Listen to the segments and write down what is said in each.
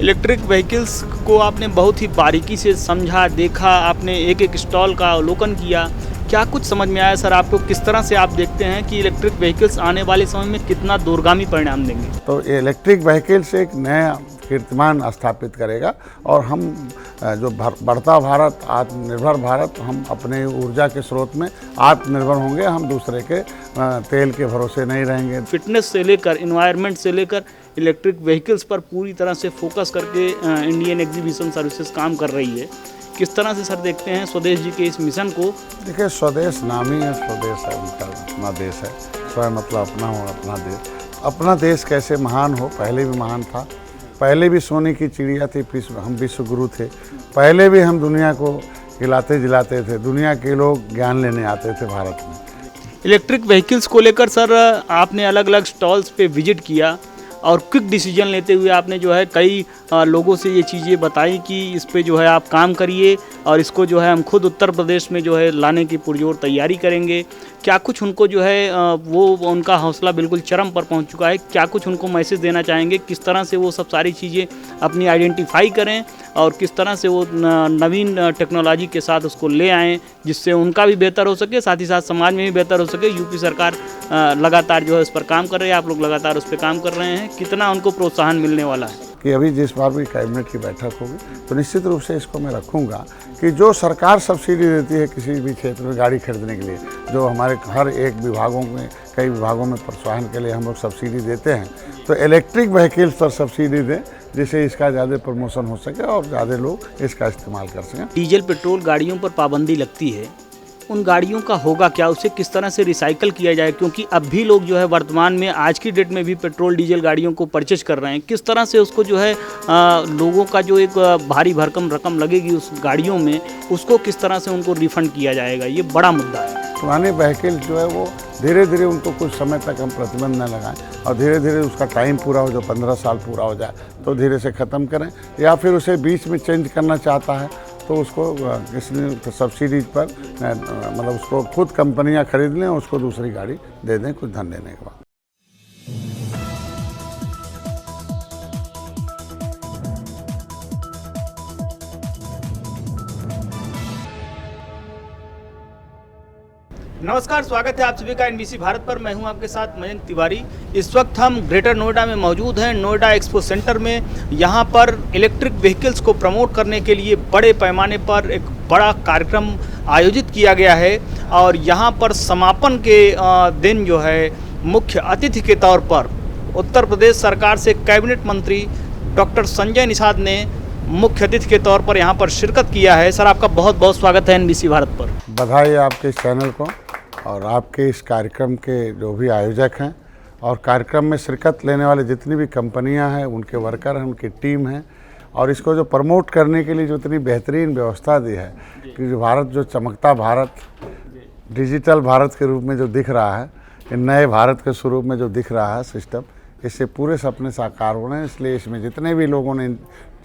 Electric vehicles को आपने बहुत ही बारीकी से समझा, देखा, आपने एक-एक स्टॉल का अवलोकन किया। क्या कुछ समझ में आया सर आपको? किस तरह से आप देखते हैं कि इलेक्ट्रिक व्हीकल्स आने वाले समय में कितना दूरगामी परिणाम देंगे? तो ये इलेक्ट्रिक व्हीकल से एक नया कीर्तिमान स्थापित करेगा और हम जो बढ़ता भारत, आत्मनिर्भर भारत, हम अपने ऊर्जा के स्रोत में आत्मनिर्भर होंगे। हम दूसरे के तेल के भरोसे नहीं रहेंगे। फिटनेस से लेकर, एनवायरनमेंट से लेकर इलेक्ट्रिक व्हीकल्स पर पूरी तरह से फोकस करके इंडियन एग्जीबिशन सर्विसेज काम कर रही है। किस तरह से सर देखते हैं स्वदेश जी के इस मिशन को? देखिए, स्वदेश नाम ही है, स्वदेश है, उनका अपना देश है। स्वयं मतलब अपना हो, अपना देश। अपना देश कैसे महान हो, पहले भी महान था। पहले भी सोने की चिड़िया थी, हम विश्व गुरु थे। पहले भी हम दुनिया को हिलाते जिलाते थे। दुनिया के लोग ज्ञान लेने आते थे भारत में। इलेक्ट्रिक व्हीकल्स को लेकर सर आपने अलग अलग स्टॉल्स पे विजिट किया और क्विक डिसीजन लेते हुए आपने जो है कई लोगों से ये चीज़ें बताई कि इस पे जो है आप काम करिए और इसको जो है हम खुद उत्तर प्रदेश में जो है लाने की पुरजोर तैयारी करेंगे। क्या कुछ उनको जो है वो उनका हौसला बिल्कुल चरम पर पहुंच चुका है? क्या कुछ उनको मैसेज देना चाहेंगे? किस तरह से वो सब सारी चीज़ें अपनी आइडेंटिफाई करें और किस तरह से वो नवीन टेक्नोलॉजी के साथ उसको ले आएँ, जिससे उनका भी बेहतर हो सके, साथ ही साथ समाज में भी बेहतर हो सके। यूपी सरकार लगातार जो है उस पर काम कर रही है, आप लोग लगातार उस पर काम कर रहे हैं। कितना उनको प्रोत्साहन मिलने वाला है? कि अभी जिस बार भी कैबिनेट की बैठक होगी तो निश्चित रूप से इसको मैं रखूंगा कि जो सरकार सब्सिडी देती है किसी भी क्षेत्र में गाड़ी खरीदने के लिए, जो हमारे हर एक विभागों में, कई विभागों में प्रोत्साहन के लिए हम लोग सब्सिडी देते हैं, तो इलेक्ट्रिक व्हीकल्स पर सब्सिडी दें, जिससे इसका ज़्यादा प्रमोशन हो सके और ज़्यादा लोग इसका इस्तेमाल कर सकें। डीजल पेट्रोल गाड़ियों पर पाबंदी लगती है, उन गाड़ियों का होगा क्या? उसे किस तरह से रिसाइकल किया जाए? क्योंकि अब भी लोग जो है वर्तमान में आज की डेट में भी पेट्रोल डीजल गाड़ियों को परचेज कर रहे हैं। किस तरह से उसको जो है लोगों का जो एक भारी भरकम रकम लगेगी उस गाड़ियों में, उसको किस तरह से उनको रिफंड किया जाएगा? ये बड़ा मुद्दा है। पुराने व्हीकल जो है वो धीरे धीरे उनको कुछ समय तक हम प्रतिबंध न लगाएं और धीरे धीरे उसका टाइम पूरा हो, जो 15 साल पूरा हो जाए तो धीरे से ख़त्म करें, या फिर उसे बीच में चेंज करना चाहता है तो उसको किसी सब्सिडी पर मतलब उसको खुद कंपनियां खरीद लें और उसको दूसरी गाड़ी दे दें कुछ धन देने के बाद। नमस्कार, स्वागत है आप सभी का एनबीसी भारत पर। मैं हूं आपके साथ मयंक तिवारी। इस वक्त हम ग्रेटर नोएडा में मौजूद हैं, नोएडा एक्सपो सेंटर में। यहां पर इलेक्ट्रिक व्हीकल्स को प्रमोट करने के लिए बड़े पैमाने पर एक बड़ा कार्यक्रम आयोजित किया गया है और यहां पर समापन के दिन जो है मुख्य अतिथि के तौर पर उत्तर प्रदेश सरकार से कैबिनेट मंत्री डॉक्टर संजय निषाद ने मुख्य अतिथि के तौर पर यहां पर शिरकत किया है। सर, आपका बहुत बहुत स्वागत है एनबीसी भारत पर। बधाई आपके इस चैनल को और आपके इस कार्यक्रम के जो भी आयोजक हैं और कार्यक्रम में शिरकत लेने वाले जितनी भी कंपनियां हैं, उनके वर्कर हैं, उनकी टीम है, और इसको जो प्रमोट करने के लिए जो इतनी बेहतरीन व्यवस्था दी है कि जो भारत, जो चमकता भारत, डिजिटल भारत के रूप में जो दिख रहा है, नए भारत के स्वरूप में जो दिख रहा है सिस्टम, इससे पूरे सपने साकार हो रहे हैं। इसलिए इसमें जितने भी लोगों ने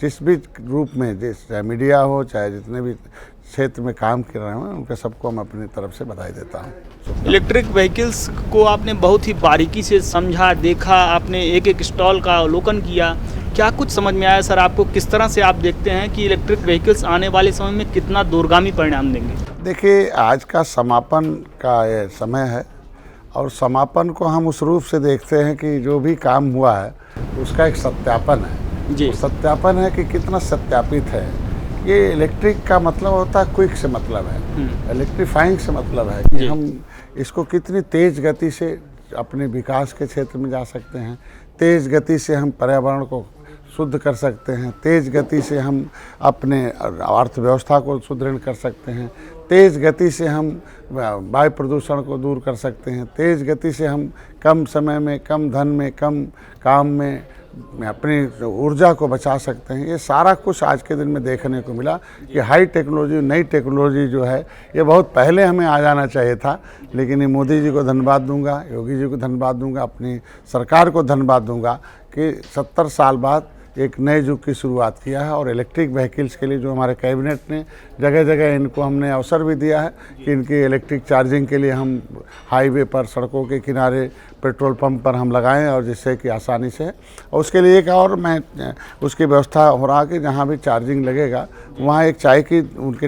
जिस भी रूप में, चाहे मीडिया हो, चाहे जितने भी क्षेत्र में काम कर रहे हैं, उनके सबको मैं अपनी तरफ से बधाई देता हूँ। इलेक्ट्रिक व्हीकल्स को आपने बहुत ही बारीकी से समझा, देखा, आपने एक-एक स्टॉल का अवलोकन किया। क्या कुछ समझ में आया सर आपको? किस तरह से आप देखते हैं कि इलेक्ट्रिक व्हीकल्स आने वाले समय में कितना दूरगामी परिणाम देंगे? देखिए, आज का समापन का ये समय है और समापन को हम उस रूप से देखते हैं कि जो भी काम हुआ है उसका एक सत्यापन है जी। सत्यापन है कि कितना सत्यापित है। ये इलेक्ट्रिक का मतलब होता है, क्विक से मतलब है, इलेक्ट्रीफाइंग से मतलब है कि हम इसको कितनी तेज़ गति से अपने विकास के क्षेत्र में जा सकते हैं, तेज़ गति से हम पर्यावरण को शुद्ध कर सकते हैं, तेज़ गति से हम अपने अर्थव्यवस्था को सुदृढ़ कर सकते हैं, तेज़ गति से हम वायु प्रदूषण को दूर कर सकते हैं, तेज़ गति से हम कम समय में, कम धन में, कम काम में अपनी ऊर्जा को बचा सकते हैं। ये सारा कुछ आज के दिन में देखने को मिला कि हाई टेक्नोलॉजी, नई टेक्नोलॉजी जो है ये बहुत पहले हमें आ जाना चाहिए था, लेकिन ये मोदी जी को धन्यवाद दूंगा, योगी जी को धन्यवाद दूंगा, अपनी सरकार को धन्यवाद दूंगा कि 70 साल बाद एक नए युग की शुरुआत किया है। और इलेक्ट्रिक व्हीकल्स के लिए जो हमारे कैबिनेट ने जगह जगह इनको हमने अवसर भी दिया है कि इनकी इलेक्ट्रिक चार्जिंग के लिए हम हाईवे पर, सड़कों के किनारे, पेट्रोल पंप पर हम लगाएं, और जिससे कि आसानी से। और उसके लिए एक और मैं उसकी व्यवस्था हो रहा कि जहाँ भी चार्जिंग लगेगा वहाँ एक चाय की उनके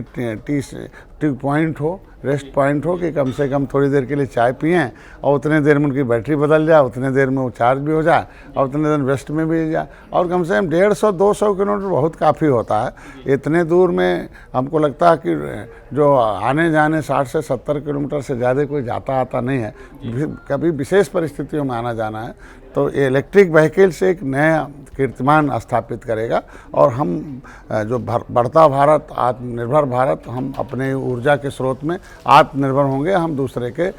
टी पॉइंट हो, रेस्ट पॉइंट हो, कि कम से कम थोड़ी देर के लिए चाय पिएं और उतने देर में उनकी बैटरी बदल जाए, उतने देर में वो चार्ज भी हो जाए और उतने देर रेस्ट में भी जाए। और कम से कम 150-200 किलोमीटर बहुत काफ़ी होता है। इतने दूर में हमको लगता है कि जो आने जाने 60 से 70 किलोमीटर से ज़्यादा कोई जाता आता नहीं है। कभी विशेष परिस्थितियों में आना जाना है तो ये इलेक्ट्रिक व्हीकल से एक नया कीर्तिमान स्थापित करेगा। और हम जो बढ़ता भारत, आत्मनिर्भर भारत, हम अपने ऊर्जा के स्रोत में आत्मनिर्भर होंगे। हम दूसरे के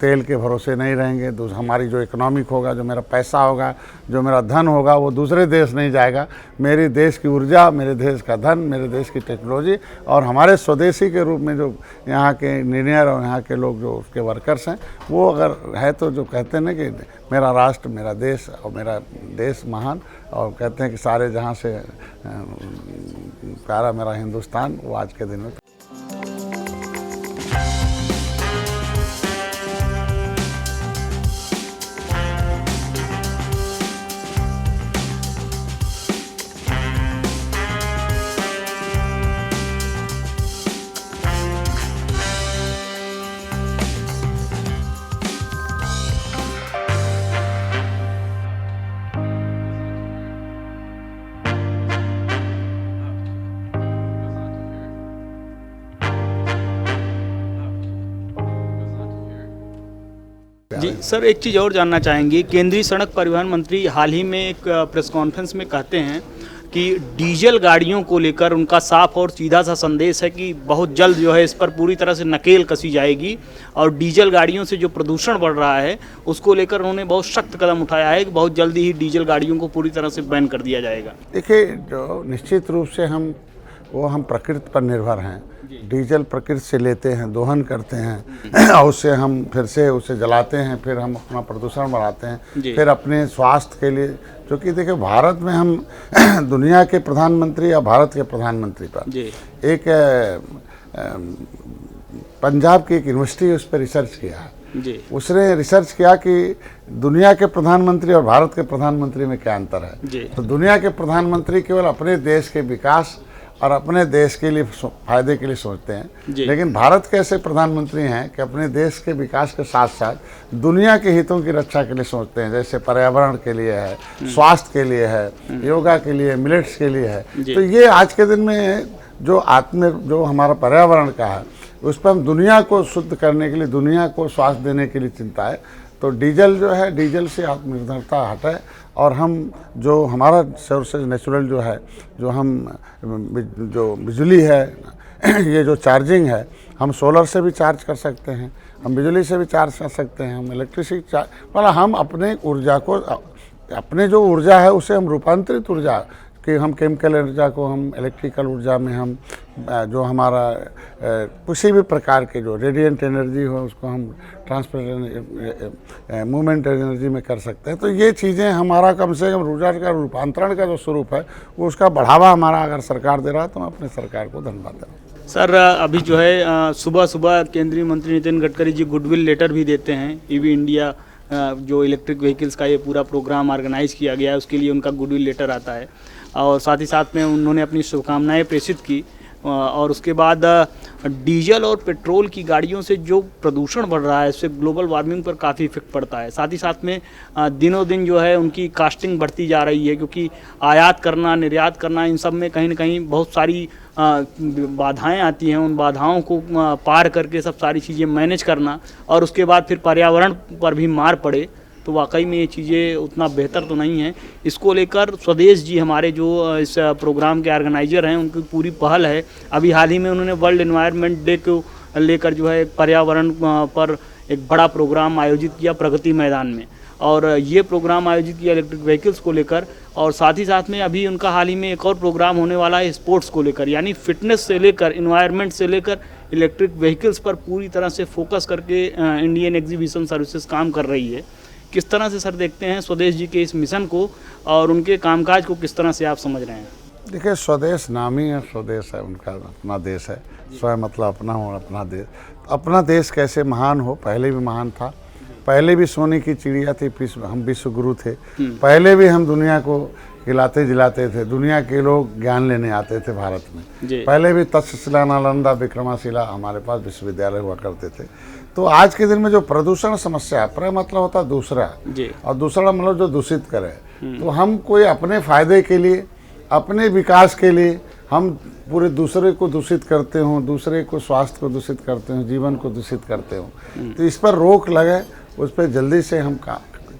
तेल के भरोसे नहीं रहेंगे। हमारी जो इकोनॉमिक होगा, जो मेरा पैसा होगा, जो मेरा धन होगा, वो दूसरे देश नहीं जाएगा। मेरे देश की ऊर्जा, मेरे देश का धन, मेरे देश की टेक्नोलॉजी और हमारे स्वदेशी के रूप में जो यहाँ के इंजीनियर और यहाँ के लोग जो उसके वर्कर्स हैं, वो अगर है तो जो कहते हैं ना कि मेरा राष्ट्र, मेरा देश और मेरा देश महान, और कहते हैं कि सारे जहाँ से प्यारा मेरा हिंदुस्तान, वो आज के दिन में। जी सर, एक चीज़ और जानना चाहेंगे। केंद्रीय सड़क परिवहन मंत्री हाल ही में एक प्रेस कॉन्फ्रेंस में कहते हैं कि डीजल गाड़ियों को लेकर उनका साफ और सीधा सा संदेश है कि बहुत जल्द जो है इस पर पूरी तरह से नकेल कसी जाएगी, और डीजल गाड़ियों से जो प्रदूषण बढ़ रहा है उसको लेकर उन्होंने बहुत सख्त कदम उठाया है कि बहुत जल्दी ही डीजल गाड़ियों को पूरी तरह से बैन कर दिया जाएगा। देखिए, जो निश्चित रूप से हम प्रकृति पर निर्भर हैं। डीजल प्रकृति से लेते हैं, दोहन करते हैं और उससे हम फिर से उसे जलाते हैं, फिर हम अपना प्रदूषण बढ़ाते हैं, फिर अपने स्वास्थ्य के लिए। क्योंकि देखिए, भारत में हम दुनिया के प्रधानमंत्री या भारत के प्रधानमंत्री पर एक पंजाब की एक यूनिवर्सिटी उस पर रिसर्च किया है। उसने रिसर्च किया कि दुनिया के प्रधानमंत्री और भारत के प्रधानमंत्री में क्या अंतर है। तो दुनिया के प्रधानमंत्री केवल अपने देश के विकास और अपने देश के लिए फायदे के लिए सोचते हैं, लेकिन भारत के ऐसे प्रधानमंत्री हैं कि अपने देश के विकास के साथ साथ दुनिया के हितों की रक्षा के लिए सोचते हैं। जैसे पर्यावरण के लिए है, स्वास्थ्य के लिए है, योगा के लिए, मिलेट्स के लिए है। तो ये आज के दिन में जो हमारा पर्यावरण का है, उस पर हम दुनिया को शुद्ध करने के लिए, दुनिया को स्वास्थ्य देने के लिए चिंता है। तो डीजल जो है, डीजल से आत्मनिर्भरता हटे और हम जो हमारा सोर्सेज नेचुरल जो है, जो बिजली है, ये जो चार्जिंग है, हम सोलर से भी चार्ज कर सकते हैं, हम बिजली से भी चार्ज कर सकते हैं, हम इलेक्ट्रिसिटी चार्ज, मतलब हम अपने ऊर्जा को, अपने जो ऊर्जा है उसे हम रूपांतरित ऊर्जा कि हम केमिकल ऊर्जा को हम इलेक्ट्रिकल ऊर्जा में हम जो हमारा किसी भी प्रकार के जो रेडिएंट एनर्जी हो उसको हम ट्रांसफर मूवमेंट एनर्जी में कर सकते हैं। तो ये चीज़ें हमारा कम से कम ऊर्जा का रूपांतरण का जो स्वरूप है वो उसका बढ़ावा हमारा अगर सरकार दे रहा है तो मैं अपने सरकार को धन्यवाद देता हूँ। सर, अभी जो है सुबह सुबह केंद्रीय मंत्री नितिन गडकरी जी गुडविल लेटर भी देते हैं। ईवी इंडिया जो इलेक्ट्रिक व्हीकल्स का ये पूरा प्रोग्राम ऑर्गेनाइज किया गया है उसके लिए उनका गुडविल लेटर आता है, और साथ ही साथ में उन्होंने अपनी शुभकामनाएं प्रेषित की। और उसके बाद डीजल और पेट्रोल की गाड़ियों से जो प्रदूषण बढ़ रहा है इससे ग्लोबल वार्मिंग पर काफ़ी इफेक्ट पड़ता है। साथ ही साथ में दिनों दिन जो है उनकी कास्टिंग बढ़ती जा रही है, क्योंकि आयात करना, निर्यात करना, इन सब में कहीं ना कहीं बहुत सारी बाधाएं आती हैं। उन बाधाओं को पार करके सब सारी चीज़ें मैनेज करना और उसके बाद फिर पर्यावरण पर भी मार पड़े, तो वाकई में ये चीज़ें उतना बेहतर तो नहीं है। इसको लेकर स्वदेश जी हमारे जो इस प्रोग्राम के ऑर्गेनाइजर हैं उनकी पूरी पहल है। अभी हाल ही में उन्होंने वर्ल्ड एनवायरनमेंट डे को लेकर जो है पर्यावरण पर एक बड़ा प्रोग्राम आयोजित किया प्रगति मैदान में, और ये प्रोग्राम आयोजित किया इलेक्ट्रिक व्हीकल्स को लेकर। और साथ ही साथ में अभी उनका हाल ही में एक और प्रोग्राम होने वाला है स्पोर्ट्स को लेकर, यानी फिटनेस से लेकर इन्वायरमेंट से लेकर इलेक्ट्रिक व्हीकल्स पर पूरी तरह से फोकस करके इंडियन एग्जीबिशन सर्विसेज काम कर रही है। किस तरह से सर देखते हैं स्वदेश जी के इस मिशन को और उनके कामकाज को किस तरह से आप समझ रहे हैं? देखिए, स्वदेश नाम ही है, स्वदेश है उनका, अपना देश है। स्वयं मतलब अपना हो, अपना देश। अपना देश कैसे महान हो, पहले भी महान था। पहले भी सोने की चिड़िया थी, हम विश्व गुरु थे। पहले भी हम दुनिया को खिलाते जिलाते थे, दुनिया के लोग ज्ञान लेने आते थे भारत में। पहले भी तक्षशिला, नालंदा, विक्रमाशिला हमारे पास विश्वविद्यालय हुआ करते थे। तो आज के दिन में जो प्रदूषण समस्या है, प्र मतलब होता है दूसरा, और दूसरा मतलब जो दूषित करे। तो हम कोई अपने फायदे के लिए, अपने विकास के लिए हम पूरे दूसरे को दूषित करते हों, दूसरे को स्वास्थ्य को दूषित करते हों, जीवन को दूषित करते हों। तो इस पर रोक लगे, उस पर जल्दी से हम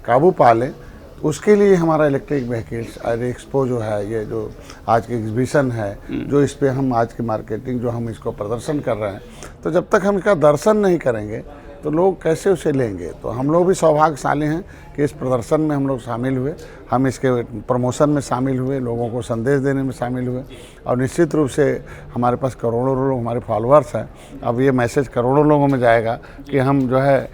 काबू पा लें। उसके लिए हमारा इलेक्ट्रिक व्हीकल्स एक्सपो जो है, ये जो आज की एग्जीबिशन है, जो इस पे हम आज की मार्केटिंग जो हम इसको प्रदर्शन कर रहे हैं, तो जब तक हम इसका दर्शन नहीं करेंगे तो लोग कैसे उसे लेंगे। तो हम लोग भी सौभाग्यशाली हैं कि इस प्रदर्शन में हम लोग शामिल हुए, हम इसके प्रमोशन में शामिल हुए, लोगों को संदेश देने में शामिल हुए। और निश्चित रूप से हमारे पास करोड़ों लोग हमारे फॉलोअर्स हैं। अब ये मैसेज करोड़ों लोगों में जाएगा कि हम जो है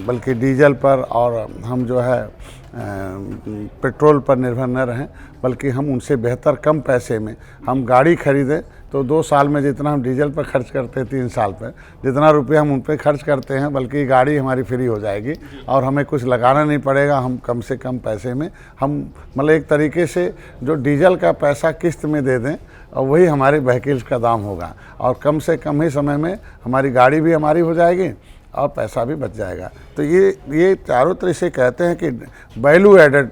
बल्कि डीजल पर और हम जो है पेट्रोल पर निर्भर न रहें, बल्कि हम उनसे बेहतर कम पैसे में हम गाड़ी खरीदें। तो 2 साल में जितना हम डीजल पर खर्च करते हैं, 3 साल पर जितना रुपया हम उन पर खर्च करते हैं, बल्कि गाड़ी हमारी फ्री हो जाएगी और हमें कुछ लगाना नहीं पड़ेगा। हम कम से कम पैसे में हम मतलब एक तरीके से जो डीजल का पैसा किस्त में दे दें और वही हमारे व्हीकल्स का दाम होगा, और कम से कम ही समय में हमारी गाड़ी भी हमारी हो जाएगी और पैसा भी बच जाएगा। तो ये चारों तरह से कहते हैं कि वैल्यू एडेड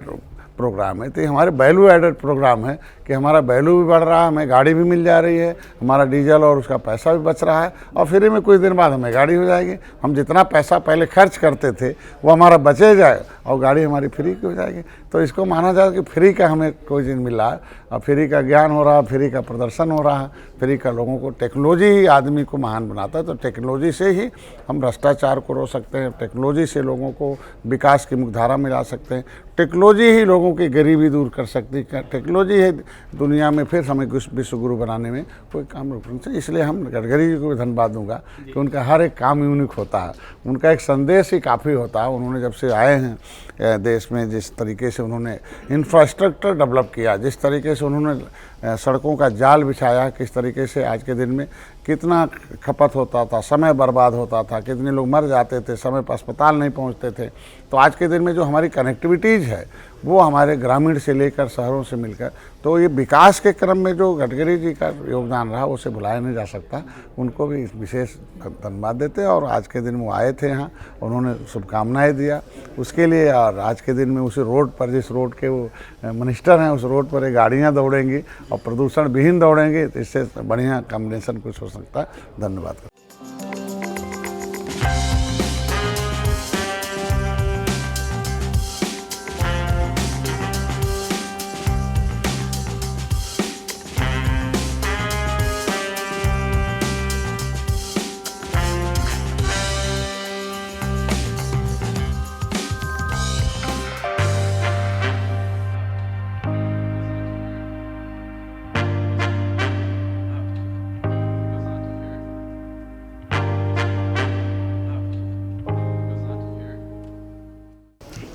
प्रोग्राम है। तो ये हमारे वैल्यू एडेड प्रोग्राम है कि हमारा वैल्यू भी बढ़ रहा है, हमें गाड़ी भी मिल जा रही है, हमारा डीजल और उसका पैसा भी बच रहा है, और फ्री में कुछ दिन बाद हमें गाड़ी हो जाएगी। हम जितना पैसा पहले खर्च करते थे वो हमारा बचे जाए और गाड़ी हमारी फ्री की हो जाएगी। तो इसको माना जाए कि फ्री का हमें कोई चीज़ मिल रहा है, और फ्री का ज्ञान हो रहा है, फ्री का प्रदर्शन हो रहा है, फ्री का लोगों को। टेक्नोलॉजी ही आदमी को महान बनाता है। तो टेक्नोलॉजी से ही हम भ्रष्टाचार को रोक सकते हैं, टेक्नोलॉजी से लोगों को विकास की मुख्यधारा में ला सकते हैं, टेक्नोलॉजी ही लोगों की गरीबी दूर कर सकती है, टेक्नोलॉजी है दुनिया में फिर हमें विश्व गुरु बनाने में कोई काम रोकना चाहिए। इसलिए हम गडकरी जी को भी धन्यवाद दूंगा कि उनका हर एक काम यूनिक होता है, उनका एक संदेश ही काफ़ी होता है। उन्होंने जब से आए हैं देश में, जिस तरीके से उन्होंने इंफ्रास्ट्रक्चर डेवलप किया, जिस तरीके से उन्होंने सड़कों का जाल बिछाया, किस तरीके से आज के दिन में कितना खपत होता था, समय बर्बाद होता था, कितने लोग मर जाते थे, समय पर अस्पताल नहीं पहुंचते थे। तो आज के दिन में जो हमारी कनेक्टिविटीज़ है वो हमारे ग्रामीण से लेकर शहरों से मिलकर, तो ये विकास के क्रम में जो गडकरी जी का योगदान रहा उसे भुलाया नहीं जा सकता। उनको भी विशेष धन्यवाद देते हैं। और आज के दिन वो आए थे यहाँ, उन्होंने शुभकामनाएं दिया उसके लिए। और आज के दिन में उस रोड पर, जिस रोड के वो मिनिस्टर हैं, उस रोड पर ये गाड़ियाँ दौड़ेंगी और प्रदूषण विहीन दौड़ेंगे, तो इससे बढ़िया कॉम्बिनेशन कुछ हो सकता है। धन्यवाद।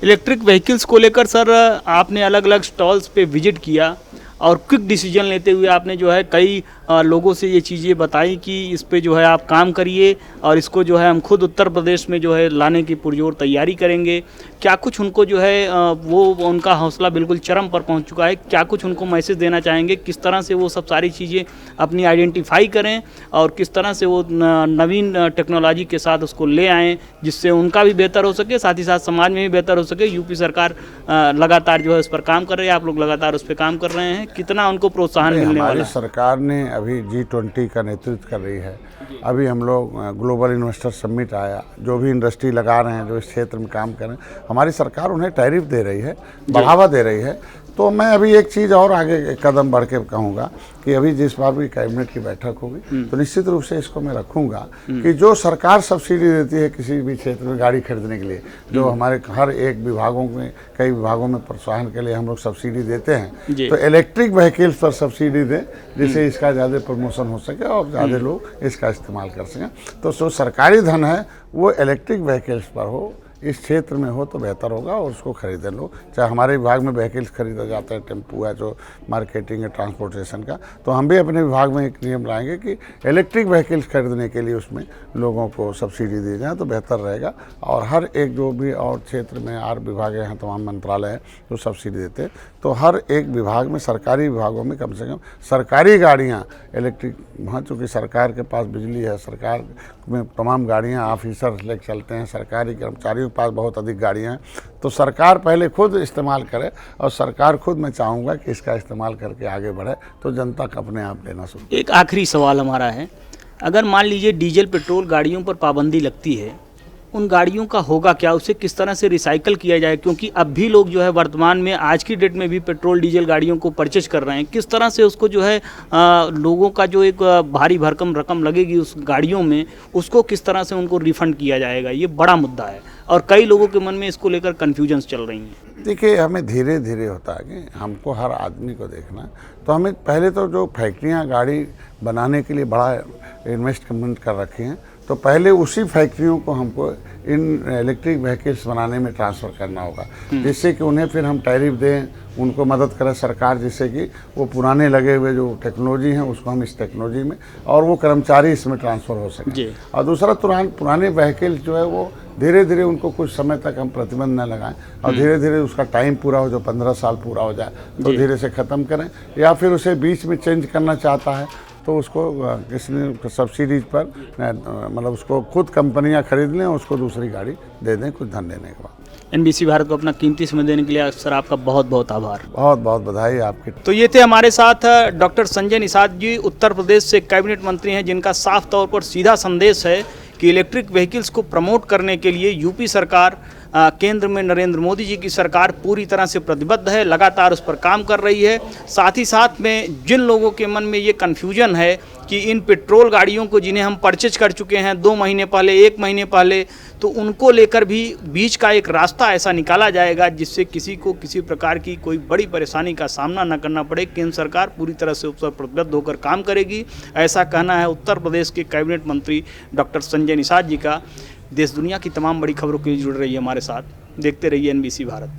इलेक्ट्रिक व्हीकल्स को लेकर सर आपने अलग अलग स्टॉल्स पे विजिट किया और क्विक डिसीजन लेते हुए आपने जो है कई लोगों से ये चीज़ें बताई कि इस पे जो है आप काम करिए और इसको जो है हम खुद उत्तर प्रदेश में जो है लाने की पुरजोर तैयारी करेंगे। क्या कुछ उनको जो है वो उनका हौसला बिल्कुल चरम पर पहुंच चुका है, क्या कुछ उनको मैसेज देना चाहेंगे, किस तरह से वो सब सारी चीज़ें अपनी आइडेंटिफाई करें और किस तरह से वो नवीन टेक्नोलॉजी के साथ उसको ले आएँ जिससे उनका भी बेहतर हो सके, साथ ही साथ समाज में भी बेहतर हो सके। यूपी सरकार लगातार जो है उस पर काम कर रही है, आप लोग लगातार उस पर काम कर रहे हैं, कितना उनको प्रोत्साहन मिलने वाला है? सरकार ने अभी G20 का नेतृत्व कर रही है। अभी हम लोग ग्लोबल इन्वेस्टर समिट आया, जो भी इंडस्ट्री लगा रहे हैं, जो इस क्षेत्र में काम कर रहे हैं, हमारी सरकार उन्हें टैरिफ दे रही है, बढ़ावा दे रही है। तो मैं अभी एक चीज़ और आगे एक कदम बढ़ के कहूँगा कि अभी जिस बार भी कैबिनेट की बैठक होगी तो निश्चित रूप से इसको मैं रखूँगा कि जो सरकार सब्सिडी देती है किसी भी क्षेत्र में गाड़ी खरीदने के लिए, जो हमारे हर एक विभागों में, कई विभागों में प्रोत्साहन के लिए हम लोग सब्सिडी देते हैं, तो इलेक्ट्रिक व्हीकल्स पर सब्सिडी दें जिससे इसका ज़्यादा प्रमोशन हो सके और ज़्यादा लोग इसका इस्तेमाल कर सकें। तो जो सरकारी धन है वो इलेक्ट्रिक व्हीकल्स पर हो, इस क्षेत्र में हो तो बेहतर होगा और उसको खरीदें लोग। चाहे हमारे विभाग में व्हीकल्स खरीदा जाता है, टेम्पू है जो मार्केटिंग है ट्रांसपोर्टेशन का, तो हम भी अपने विभाग में एक नियम लाएंगे कि इलेक्ट्रिक व्हीकल्स खरीदने के लिए उसमें लोगों को सब्सिडी दी जाए तो बेहतर रहेगा। और हर एक जो भी और क्षेत्र में और विभाग हैं, तमाम मंत्रालय हैं जो सब्सिडी देते हैं, तो हर एक विभाग में, सरकारी विभागों में कम से कम सरकारी गाड़ियाँ इलेक्ट्रिक, वहाँ चूँकि सरकार के पास बिजली है, सरकार में तमाम गाड़ियाँ ऑफिसर लेकर चलते हैं, सरकारी कर्मचारियों के पास बहुत अधिक गाड़ियाँ हैं, तो सरकार पहले खुद इस्तेमाल करे और सरकार खुद, मैं चाहूँगा कि इसका इस्तेमाल करके आगे बढ़े तो जनता का अपने आप लेना शुरू। एक आखिरी सवाल हमारा है, अगर मान लीजिए डीजल पेट्रोल गाड़ियों पर पाबंदी लगती है, उन गाड़ियों का होगा क्या, उसे किस तरह से रिसाइकल किया जाए? क्योंकि अब भी लोग जो है वर्तमान में आज की डेट में भी पेट्रोल डीजल गाड़ियों को परचेज कर रहे हैं, किस तरह से उसको जो है लोगों का जो एक भारी भरकम रकम लगेगी उस गाड़ियों में, उसको किस तरह से उनको रिफंड किया जाएगा, ये बड़ा मुद्दा है और कई लोगों के मन में इसको लेकर कन्फ्यूजन्स चल रही हैं। देखिए, हमें धीरे धीरे होता है कि हमको हर आदमी को देखना है, तो हमें पहले तो जो फैक्ट्रियाँ गाड़ी बनाने के लिए बड़ा इन्वेस्टमेंट कर रखी हैं, तो पहले उसी फैक्ट्रियों को हमको इन इलेक्ट्रिक व्हीकल्स बनाने में ट्रांसफ़र करना होगा, जिससे कि उन्हें फिर हम टैरिफ दें, उनको मदद करे सरकार, जिससे कि वो पुराने लगे हुए जो टेक्नोलॉजी हैं उसको हम इस टेक्नोलॉजी में और वो कर्मचारी इसमें ट्रांसफ़र हो सके। और दूसरा, पुराने व्हीकल्स जो है वो धीरे धीरे उनको कुछ समय तक हम प्रतिबंध न लगाएं और धीरे धीरे उसका टाइम पूरा हो, जो 15 साल पूरा हो जाए तो धीरे से ख़त्म करें, या फिर उसे बीच में चेंज करना चाहता है तो उसको किसी सब्सिडीज पर, मतलब उसको खुद कंपनियां खरीद लें और उसको दूसरी गाड़ी दे दें कुछ धन देने के बाद। एनबीसी भारत को अपना कीमती समय देने के लिए सर आपका बहुत बहुत आभार। बहुत बहुत बधाई आपकी। तो ये थे हमारे साथ डॉक्टर संजय निषाद जी, उत्तर प्रदेश से कैबिनेट मंत्री हैं, जिनका साफ तौर पर सीधा संदेश है कि इलेक्ट्रिक व्हीकल्स को प्रमोट करने के लिए यूपी सरकार, केंद्र में नरेंद्र मोदी जी की सरकार पूरी तरह से प्रतिबद्ध है, लगातार उस पर काम कर रही है। साथ ही साथ में जिन लोगों के मन में ये कन्फ्यूजन है कि इन पेट्रोल गाड़ियों को जिन्हें हम परचेज कर चुके हैं 2 महीने पहले, 1 महीने पहले, तो उनको लेकर भी बीच का एक रास्ता ऐसा निकाला जाएगा जिससे किसी को किसी प्रकार की कोई बड़ी परेशानी का सामना न करना पड़े। केंद्र सरकार पूरी तरह से उस पर प्रतिबद्ध होकर काम करेगी, ऐसा कहना है उत्तर प्रदेश के कैबिनेट मंत्री डॉक्टर संजय निषाद जी का। देश दुनिया की तमाम बड़ी खबरों के लिए जुड़ रही है हमारे साथ, देखते रहिए एनबीसी भारत।